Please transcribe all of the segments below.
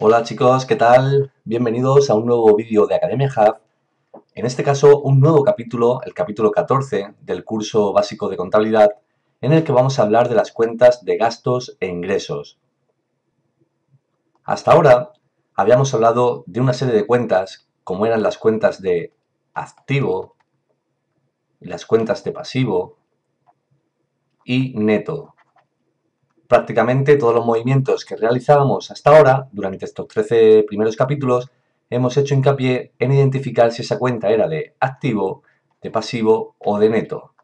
Hola chicos, ¿qué tal? Bienvenidos a un nuevo vídeo de Academia Hub. En este caso, un nuevo capítulo, el capítulo 14 del curso básico de contabilidad, en el que vamos a hablar de las cuentas de gastos e ingresos. Hasta ahora habíamos hablado de una serie de cuentas, como eran las cuentas de activo, las cuentas de pasivo y neto. Prácticamente todos los movimientos que realizábamos hasta ahora, durante estos 13 primeros capítulos, hemos hecho hincapié en identificar si esa cuenta era de activo, de pasivo o de neto.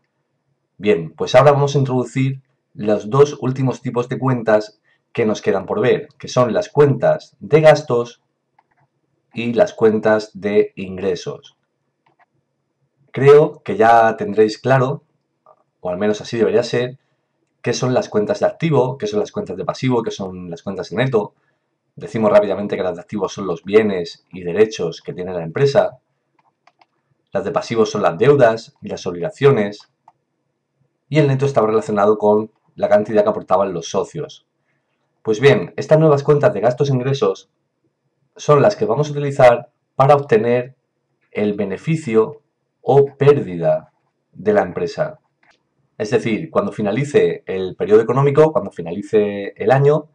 Bien, pues ahora vamos a introducir los dos últimos tipos de cuentas que nos quedan por ver, que son las cuentas de gastos y las cuentas de ingresos. Creo que ya tendréis claro, o al menos así debería ser, qué son las cuentas de activo, qué son las cuentas de pasivo, qué son las cuentas de neto. Decimos rápidamente que las de activos son los bienes y derechos que tiene la empresa. Las de pasivos son las deudas y las obligaciones. Y el neto estaba relacionado con la cantidad que aportaban los socios. Pues bien, estas nuevas cuentas de gastos e ingresos son las que vamos a utilizar para obtener el beneficio o pérdida de la empresa. Es decir, cuando finalice el periodo económico, cuando finalice el año,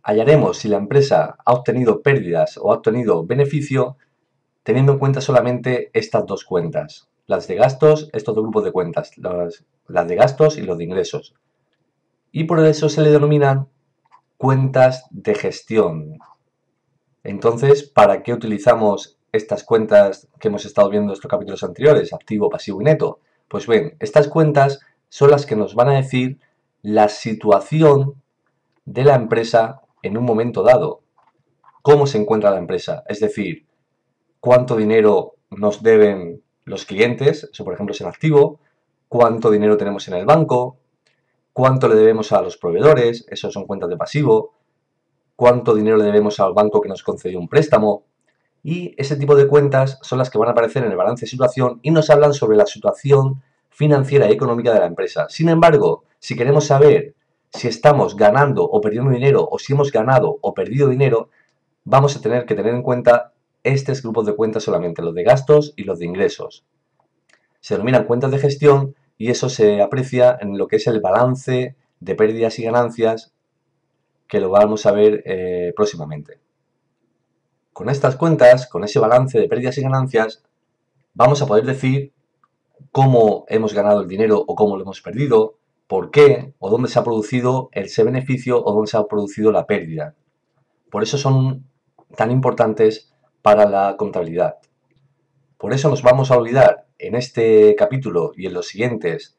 hallaremos si la empresa ha obtenido pérdidas o ha obtenido beneficio teniendo en cuenta solamente estas dos cuentas. Las de gastos, estos dos grupos de cuentas, las de gastos y los de ingresos. Y por eso se le denominan cuentas de gestión. Entonces, ¿para qué utilizamos estas cuentas que hemos estado viendo en estos capítulos anteriores, activo, pasivo y neto? Pues bien, estas cuentas son las que nos van a decir la situación de la empresa en un momento dado. ¿Cómo se encuentra la empresa? Es decir, cuánto dinero nos deben los clientes, eso por ejemplo es en activo, cuánto dinero tenemos en el banco, cuánto le debemos a los proveedores, eso son cuentas de pasivo, cuánto dinero le debemos al banco que nos concedió un préstamo, y ese tipo de cuentas son las que van a aparecer en el balance de situación y nos hablan sobre la situación financiera y económica de la empresa. Sin embargo, si queremos saber si estamos ganando o perdiendo dinero o si hemos ganado o perdido dinero, vamos a tener que tener en cuenta estos grupos de cuentas solamente, los de gastos y los de ingresos. Se denominan cuentas de gestión y eso se aprecia en lo que es el balance de pérdidas y ganancias, que lo vamos a ver próximamente. Con estas cuentas, con ese balance de pérdidas y ganancias, vamos a poder decir cómo hemos ganado el dinero o cómo lo hemos perdido, por qué o dónde se ha producido ese beneficio o dónde se ha producido la pérdida. Por eso son tan importantes para la contabilidad. Por eso nos vamos a olvidar en este capítulo y en los siguientes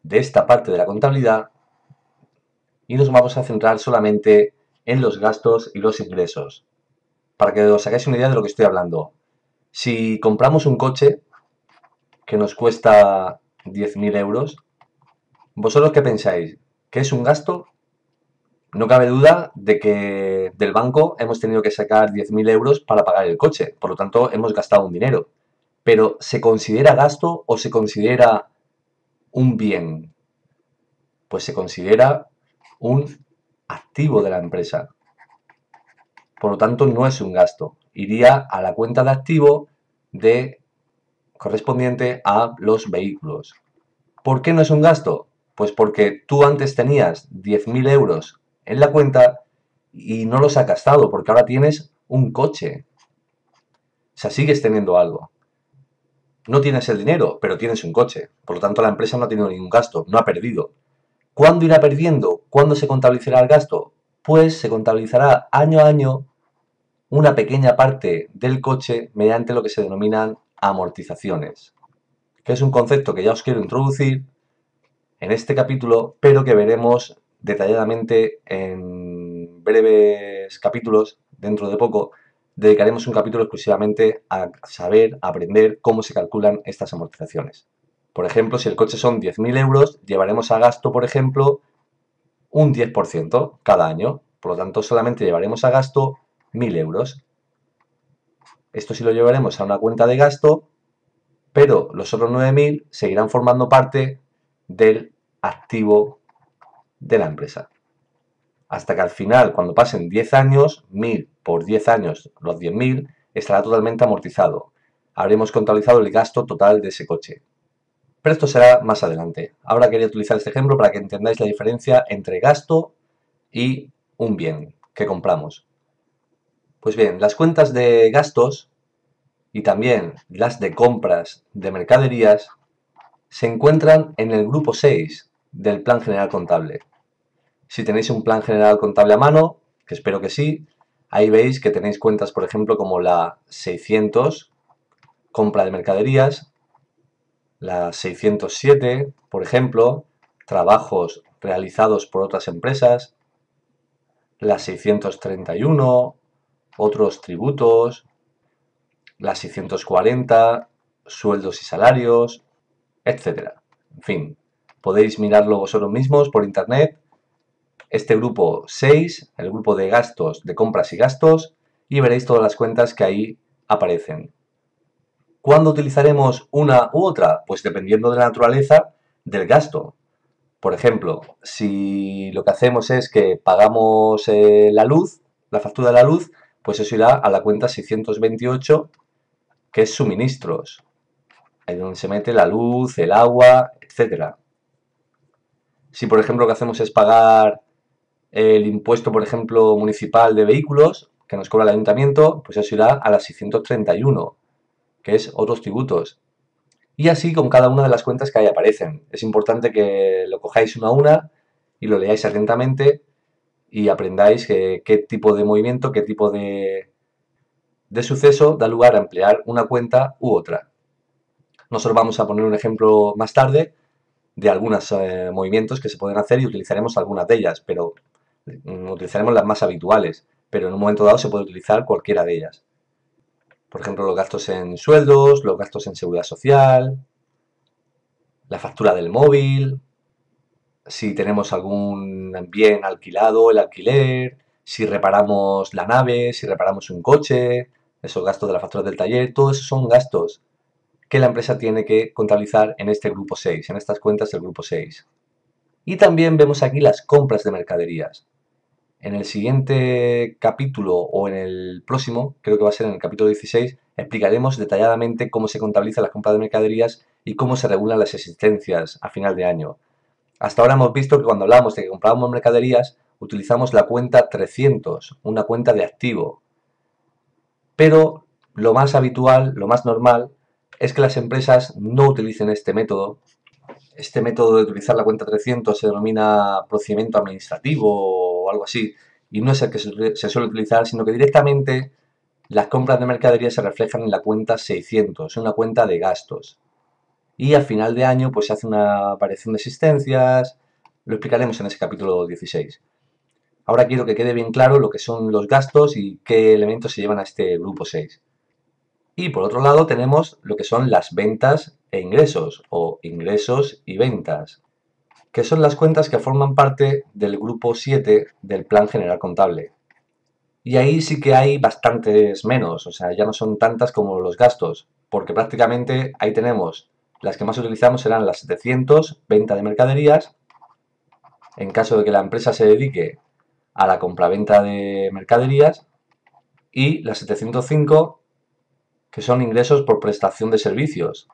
de esta parte de la contabilidad y nos vamos a centrar solamente en los gastos y los ingresos. Para que os hagáis una idea de lo que estoy hablando. Si compramos un coche que nos cuesta 10.000 euros, ¿vosotros qué pensáis? ¿Que es un gasto? No cabe duda de que del banco hemos tenido que sacar 10.000 euros para pagar el coche, por lo tanto hemos gastado un dinero. Pero ¿se considera gasto o se considera un bien? Pues se considera un activo de la empresa. Por lo tanto, no es un gasto. Iría a la cuenta de activo correspondiente a los vehículos. ¿Por qué no es un gasto? Pues porque tú antes tenías 10.000 euros en la cuenta y no los has gastado porque ahora tienes un coche. O sea, sigues teniendo algo. No tienes el dinero, pero tienes un coche. Por lo tanto, la empresa no ha tenido ningún gasto, no ha perdido. ¿Cuándo irá perdiendo? ¿Cuándo se contabilizará el gasto? Pues se contabilizará año a año una pequeña parte del coche mediante lo que se denominan amortizaciones, que es un concepto que ya os quiero introducir en este capítulo, pero que veremos detalladamente en breves capítulos dentro de poco. Dedicaremos un capítulo exclusivamente a saber, a aprender cómo se calculan estas amortizaciones. Por ejemplo, si el coche son 10.000 euros, llevaremos a gasto, por ejemplo, un 10% cada año. Por lo tanto, solamente llevaremos a gasto 1.000 euros. Esto sí lo llevaremos a una cuenta de gasto, pero los otros 9.000 seguirán formando parte del activo de la empresa. hasta que al final, cuando pasen 10 años, 1000 por 10 años, los 10.000, estará totalmente amortizado. Habremos contabilizado el gasto total de ese coche. Pero esto será más adelante. Ahora quería utilizar este ejemplo para que entendáis la diferencia entre gasto y un bien que compramos. Pues bien, las cuentas de gastos y también las de compras de mercaderías se encuentran en el grupo 6 del Plan General Contable. Si tenéis un Plan General Contable a mano, que espero que sí, ahí veis que tenéis cuentas, por ejemplo, como la 600, compra de mercaderías, la 607, por ejemplo, trabajos realizados por otras empresas, la 631, otros tributos, la 640, sueldos y salarios, etcétera. En fin, podéis mirarlo vosotros mismos por internet. Este grupo 6, el grupo de gastos, de compras y gastos, y veréis todas las cuentas que ahí aparecen. ¿Cuándo utilizaremos una u otra? Pues dependiendo de la naturaleza del gasto. Por ejemplo, si lo que hacemos es que pagamos la luz, la factura de la luz, pues eso irá a la cuenta 628, que es suministros. Ahí donde se mete la luz, el agua, etcétera. Si por ejemplo lo que hacemos es pagar el impuesto, por ejemplo, municipal de vehículos, que nos cobra el ayuntamiento, pues eso irá a la 631, que es otros tributos. Y así con cada una de las cuentas que ahí aparecen. Es importante que lo cojáis una a una y lo leáis atentamente y aprendáis qué tipo de movimiento, qué tipo de suceso da lugar a emplear una cuenta u otra. Nosotros vamos a poner un ejemplo más tarde de algunos movimientos que se pueden hacer y utilizaremos algunas de ellas, pero utilizaremos las más habituales, pero en un momento dado se puede utilizar cualquiera de ellas. Por ejemplo, los gastos en sueldos, los gastos en seguridad social, la factura del móvil, si tenemos algún bien alquilado, el alquiler, si reparamos la nave, si reparamos un coche, esos gastos de la factura del taller, todos esos son gastos que la empresa tiene que contabilizar en este grupo 6, en estas cuentas del grupo 6. Y también vemos aquí las compras de mercaderías. En el siguiente capítulo o en el próximo, creo que va a ser en el capítulo 16, explicaremos detalladamente cómo se contabilizan las compras de mercaderías y cómo se regulan las existencias a final de año. Hasta ahora hemos visto que cuando hablamos de que comprábamos mercaderías, utilizamos la cuenta 300, una cuenta de activo. Pero lo más habitual, lo más normal, es que las empresas no utilicen este método. Este método de utilizar la cuenta 300 se denomina procedimiento administrativo o algo así, y no es el que se suele utilizar, sino que directamente las compras de mercadería se reflejan en la cuenta 600, una cuenta de gastos. Y al final de año pues se hace una variación de existencias, lo explicaremos en ese capítulo 16. Ahora quiero que quede bien claro lo que son los gastos y qué elementos se llevan a este grupo 6. Y por otro lado tenemos lo que son las ventas e ingresos, o ingresos y ventas, que son las cuentas que forman parte del grupo 7 del Plan General Contable. Y ahí sí que hay bastantes menos, o sea, ya no son tantas como los gastos, porque prácticamente ahí tenemos, las que más utilizamos serán las 700, venta de mercaderías, en caso de que la empresa se dedique a la compraventa de mercaderías, y las 705, que son ingresos por prestación de servicios,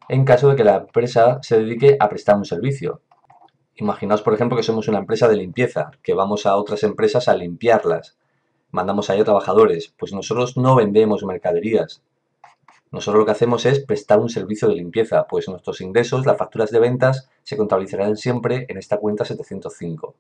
en caso de que la empresa se dedique a prestar un servicio. Imaginaos, por ejemplo, que somos una empresa de limpieza, que vamos a otras empresas a limpiarlas. Mandamos ahí a trabajadores. Pues nosotros no vendemos mercaderías. Nosotros lo que hacemos es prestar un servicio de limpieza, pues nuestros ingresos, las facturas de ventas, se contabilizarán siempre en esta cuenta 705.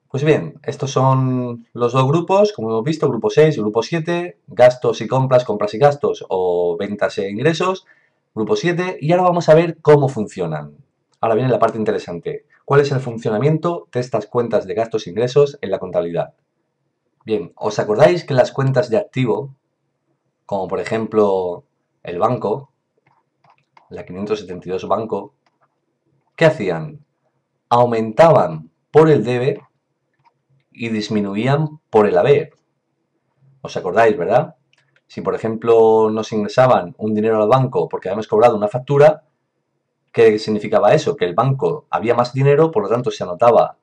Pues bien, estos son los dos grupos, como hemos visto, grupo 6 y grupo 7, gastos y compras, compras y gastos o ventas e ingresos, grupo 7, y ahora vamos a ver cómo funcionan. Ahora viene la parte interesante. ¿Cuál es el funcionamiento de estas cuentas de gastos e ingresos en la contabilidad? Bien, ¿os acordáis que las cuentas de activo, como por ejemplo el banco, la 572 banco, ¿qué hacían? Aumentaban por el debe y disminuían por el haber. ¿Os acordáis, verdad? Si por ejemplo nos ingresaban un dinero al banco porque habíamos cobrado una factura, ¿qué significaba eso? Que el banco había más dinero, por lo tanto se anotaba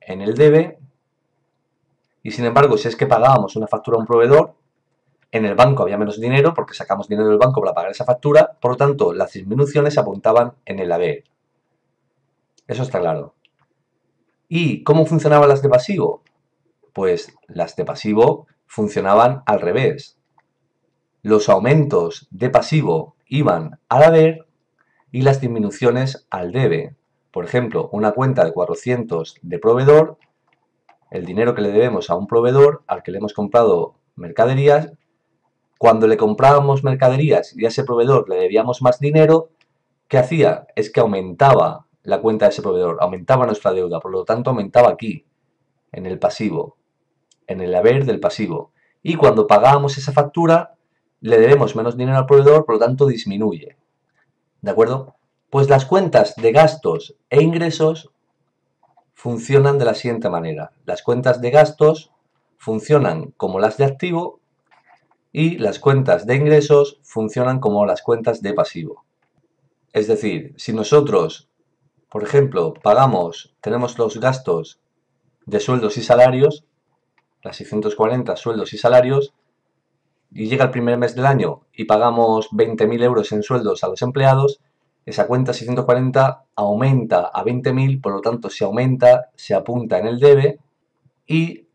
en el debe Y sin embargo, si es que pagábamos una factura a un proveedor, en el banco había menos dinero porque sacamos dinero del banco para pagar esa factura, por lo tanto, las disminuciones se apuntaban en el haber. Eso está claro. ¿Y cómo funcionaban las de pasivo? Pues las de pasivo funcionaban al revés. Los aumentos de pasivo iban al haber y las disminuciones al debe. Por ejemplo, una cuenta de 400 de proveedor, el dinero que le debemos a un proveedor al que le hemos comprado mercaderías, cuando le comprábamos mercaderías y a ese proveedor le debíamos más dinero, ¿qué hacía? Es que aumentaba la cuenta de ese proveedor, aumentaba nuestra deuda, por lo tanto aumentaba aquí, en el pasivo, en el haber del pasivo. Y cuando pagábamos esa factura, le debemos menos dinero al proveedor, por lo tanto disminuye. ¿De acuerdo? Pues las cuentas de gastos e ingresos funcionan de la siguiente manera. Las cuentas de gastos funcionan como las de activo y las cuentas de ingresos funcionan como las cuentas de pasivo. Es decir, si nosotros, por ejemplo, tenemos los gastos de sueldos y salarios, las 640 sueldos y salarios, y llega el primer mes del año y pagamos 20.000 euros en sueldos a los empleados, esa cuenta 640 aumenta a 20.000, por lo tanto, si aumenta, se apunta en el debe. Y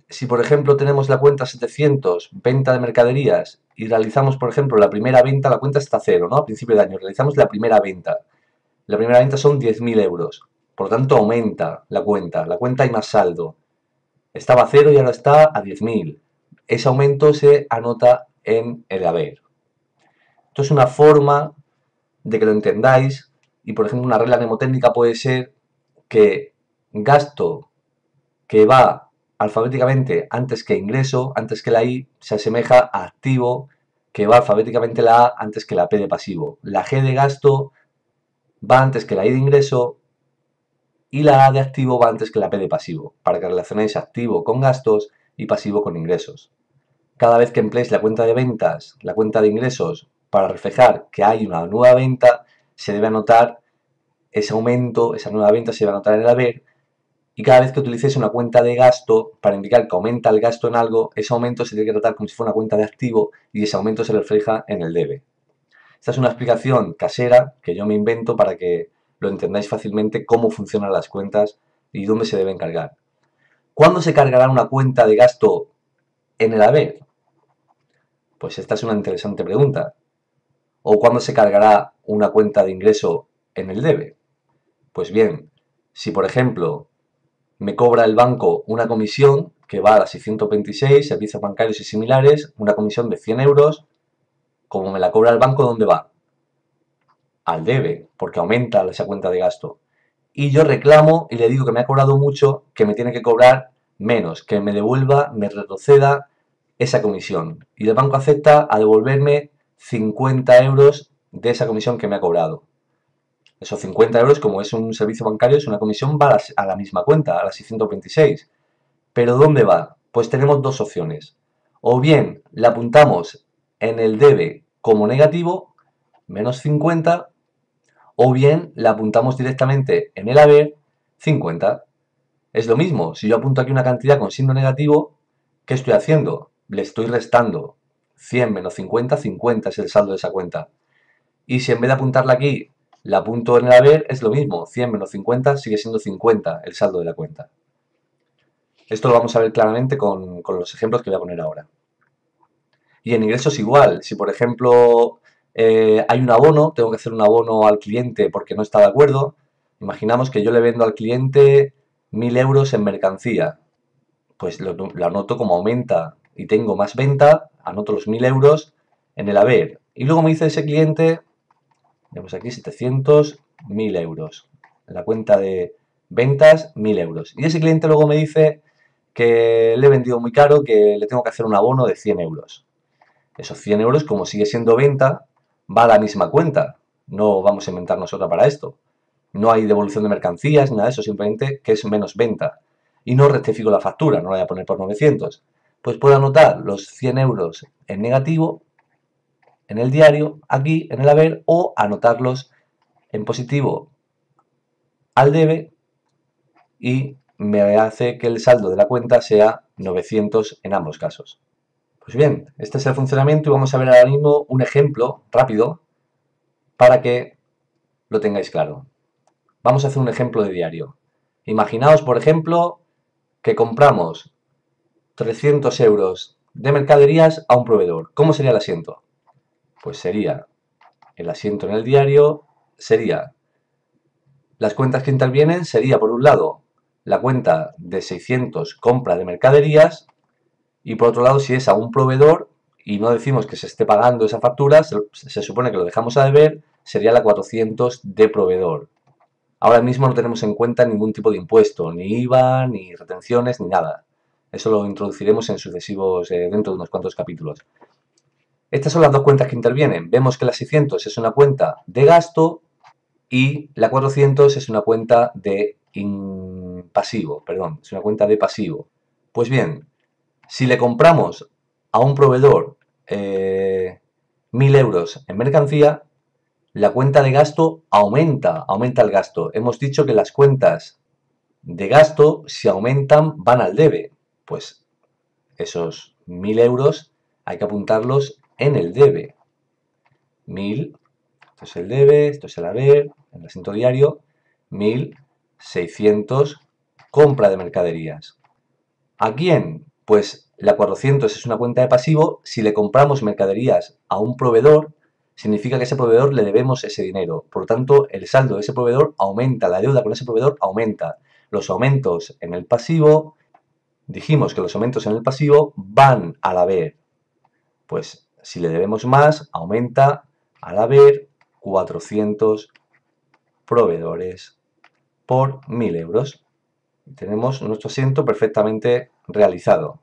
si, por ejemplo, tenemos la cuenta 700, venta de mercaderías, y realizamos, por ejemplo, la primera venta, la cuenta está a cero, ¿no? A principio de año, realizamos la primera venta. La primera venta son 10.000 euros. Por lo tanto, aumenta la cuenta hay más saldo. Estaba a cero y ahora está a 10.000. Ese aumento se anota en el haber. Esto es una forma de que lo entendáis y, por ejemplo, una regla mnemotécnica puede ser que gasto que va alfabéticamente antes que ingreso, antes que la I, se asemeja a activo que va alfabéticamente la A antes que la P de pasivo. La G de gasto va antes que la I de ingreso y la A de activo va antes que la P de pasivo, para que relacionéis activo con gastos y pasivo con ingresos. Cada vez que empleéis la cuenta de ventas, la cuenta de ingresos, para reflejar que hay una nueva venta, se debe anotar ese aumento, esa nueva venta se debe anotar en el haber, y cada vez que utilicéis una cuenta de gasto para indicar que aumenta el gasto en algo, ese aumento se tiene que tratar como si fuera una cuenta de activo y ese aumento se refleja en el debe. Esta es una explicación casera que yo me invento para que lo entendáis fácilmente cómo funcionan las cuentas y dónde se deben cargar. ¿Cuándo se cargará una cuenta de gasto en el haber? Pues esta es una interesante pregunta. ¿O cuándo se cargará una cuenta de ingreso en el debe? Pues bien, si por ejemplo me cobra el banco una comisión que va a las 626, servicios bancarios y similares, una comisión de 100 euros, como me la cobra el banco, ¿dónde va? Al debe, porque aumenta esa cuenta de gasto. Y yo reclamo y le digo que me ha cobrado mucho, que me tiene que cobrar menos, que me devuelva, me retroceda esa comisión. Y el banco acepta a devolverme 50 euros de esa comisión que me ha cobrado. Esos 50 euros, como es un servicio bancario, es una comisión, va a la misma cuenta, a las 626. ¿Pero dónde va? Pues tenemos dos opciones. O bien la apuntamos en el debe como negativo, menos 50, o bien la apuntamos directamente en el haber, 50. Es lo mismo, si yo apunto aquí una cantidad con signo negativo, ¿qué estoy haciendo? Le estoy restando. 100 menos 50, 50 es el saldo de esa cuenta. Y si en vez de apuntarla aquí, la apunto en el haber, es lo mismo. 100 menos 50 sigue siendo 50 el saldo de la cuenta. Esto lo vamos a ver claramente con los ejemplos que voy a poner ahora. Y en ingresos igual. Si por ejemplo hay un abono, tengo que hacer un abono al cliente porque no está de acuerdo. Imaginamos que yo le vendo al cliente 1.000 euros en mercancía. Pues lo anoto como aumenta y tengo más venta, anoto los 1.000 euros en el haber. Y luego me dice ese cliente, vemos aquí 700, 1.000 euros. En la cuenta de ventas, 1.000 euros. Y ese cliente luego me dice que le he vendido muy caro, que le tengo que hacer un abono de 100 euros. Esos 100 euros, como sigue siendo venta, va a la misma cuenta. No vamos a inventarnos otra para esto. No hay devolución de mercancías, nada de eso, simplemente que es menos venta. Y no rectifico la factura, no la voy a poner por 900. Pues puedo anotar los 100 euros en negativo, en el diario, aquí, en el haber, o anotarlos en positivo al debe y me hace que el saldo de la cuenta sea 900 en ambos casos. Pues bien, este es el funcionamiento y vamos a ver ahora mismo un ejemplo rápido para que lo tengáis claro. Vamos a hacer un ejemplo de diario. Imaginaos, por ejemplo, que compramos 300 euros de mercaderías a un proveedor. ¿Cómo sería el asiento? Pues sería, el asiento en el diario sería, las cuentas que intervienen sería, por un lado, la cuenta de 600 compra de mercaderías y por otro lado, si es a un proveedor y no decimos que se esté pagando esa factura, se supone que lo dejamos a deber, sería la 400 de proveedor. Ahora mismo no tenemos en cuenta ningún tipo de impuesto, ni IVA, ni retenciones, ni nada. Eso lo introduciremos en sucesivos, dentro de unos cuantos capítulos. Estas son las dos cuentas que intervienen. Vemos que la 600 es una cuenta de gasto y la 400 es una cuenta de pasivo, perdón, es una cuenta de pasivo. Pues bien, si le compramos a un proveedor 1.000 euros en mercancía, la cuenta de gasto aumenta el gasto. Hemos dicho que las cuentas de gasto, si aumentan, van al debe. Pues esos 1.000 euros hay que apuntarlos en el debe. 1.000, esto es el debe, esto es el haber, en el asiento diario, 1.600 compra de mercaderías. ¿A quién? Pues la 400 es una cuenta de pasivo. Si le compramos mercaderías a un proveedor, significa que a ese proveedor le debemos ese dinero. Por lo tanto, el saldo de ese proveedor aumenta, la deuda con ese proveedor aumenta. Los aumentos en el pasivo, dijimos que los aumentos en el pasivo van al haber. Pues si le debemos más, aumenta al haber 400 proveedores por 1.000 euros. Tenemos nuestro asiento perfectamente realizado.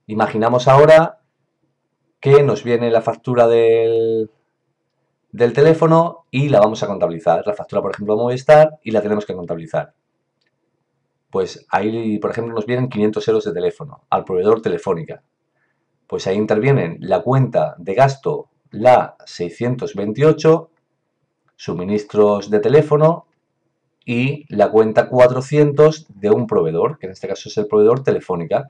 Imaginamos ahora que nos viene la factura del teléfono y la vamos a contabilizar. La factura, por ejemplo, de Movistar y la tenemos que contabilizar. Pues ahí, por ejemplo, nos vienen 500 euros de teléfono al proveedor Telefónica. Pues ahí intervienen la cuenta de gasto, la 628, suministros de teléfono y la cuenta 400 de un proveedor, que en este caso es el proveedor Telefónica.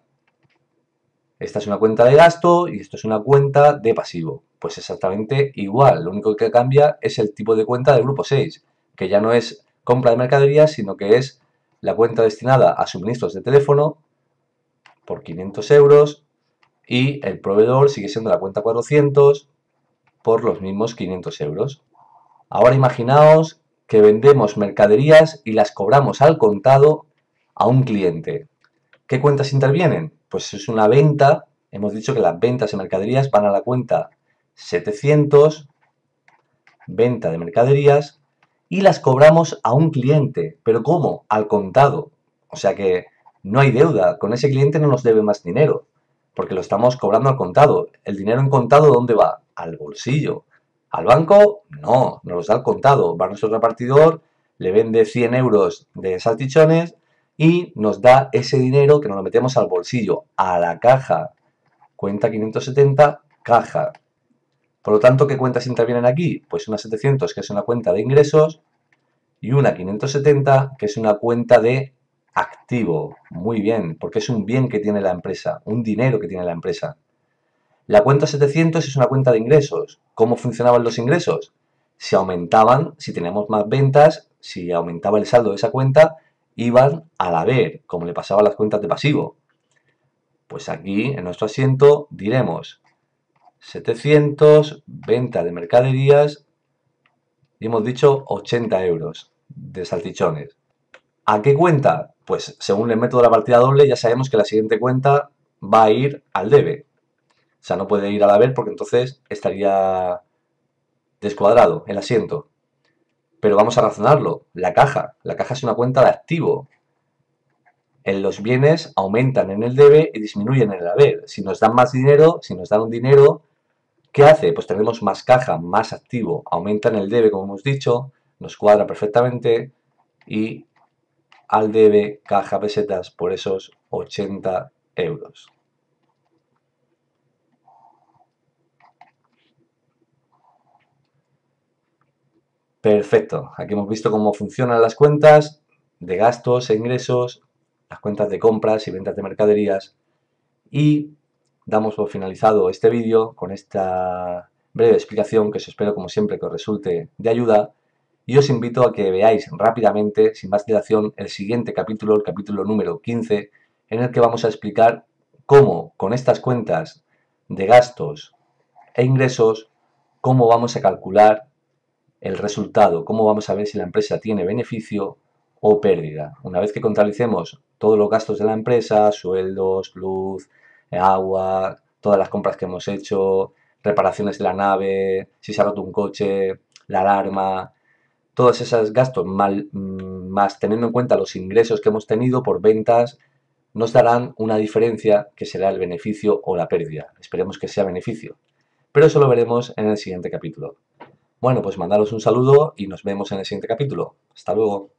Esta es una cuenta de gasto y esto es una cuenta de pasivo. Pues exactamente igual, lo único que cambia es el tipo de cuenta del grupo 6, que ya no es compra de mercaderías, sino que es la cuenta destinada a suministros de teléfono por 500 euros y el proveedor sigue siendo la cuenta 400 por los mismos 500 euros. Ahora imaginaos que vendemos mercaderías y las cobramos al contado a un cliente. ¿Qué cuentas intervienen? Pues es una venta, hemos dicho que las ventas de mercaderías van a la cuenta 700, venta de mercaderías, y las cobramos a un cliente. ¿Pero cómo? Al contado. O sea que no hay deuda, con ese cliente no nos debe más dinero, porque lo estamos cobrando al contado. ¿El dinero en contado dónde va? Al bolsillo. ¿Al banco? No, nos los da al contado. Va a nuestro repartidor, le vende 100 euros de salchichones y nos da ese dinero que nos lo metemos al bolsillo, a la caja. Cuenta 570, caja. Por lo tanto, ¿qué cuentas intervienen aquí? Pues una 700, que es una cuenta de ingresos, y una 570, que es una cuenta de activo. Muy bien, porque es un bien que tiene la empresa, un dinero que tiene la empresa. La cuenta 700 es una cuenta de ingresos. ¿Cómo funcionaban los ingresos? Si aumentaban, si teníamos más ventas, si aumentaba el saldo de esa cuenta, iban al haber, como le pasaba a las cuentas de pasivo. Pues aquí, en nuestro asiento, diremos 700, venta de mercaderías, y hemos dicho 80 euros de salchichones. ¿A qué cuenta? Pues según el método de la partida doble ya sabemos que la siguiente cuenta va a ir al debe. O sea, no puede ir al haber porque entonces estaría descuadrado el asiento. Pero vamos a razonarlo. La caja es una cuenta de activo. En los bienes aumentan en el debe y disminuyen en el haber. Si nos dan más dinero, si nos dan un dinero, ¿qué hace? Pues tenemos más caja, más activo. Aumenta en el debe, como hemos dicho, nos cuadra perfectamente y al debe caja pesetas por esos 80 euros. Perfecto, aquí hemos visto cómo funcionan las cuentas de gastos e ingresos las cuentas de compras y ventas de mercaderías, y damos por finalizado este vídeo con esta breve explicación que os espero como siempre que os resulte de ayuda, y os invito a que veáis rápidamente, sin más dilación, el siguiente capítulo, el capítulo número 15, en el que vamos a explicar cómo con estas cuentas de gastos e ingresos, cómo vamos a calcular el resultado, cómo vamos a ver si la empresa tiene beneficio o pérdida. Una vez que contabilicemos todos los gastos de la empresa, sueldos, luz, agua, todas las compras que hemos hecho, reparaciones de la nave, si se ha roto un coche, la alarma, todos esos gastos más teniendo en cuenta los ingresos que hemos tenido por ventas, nos darán una diferencia que será el beneficio o la pérdida. Esperemos que sea beneficio. Pero eso lo veremos en el siguiente capítulo. Bueno, pues mandaros un saludo y nos vemos en el siguiente capítulo. Hasta luego.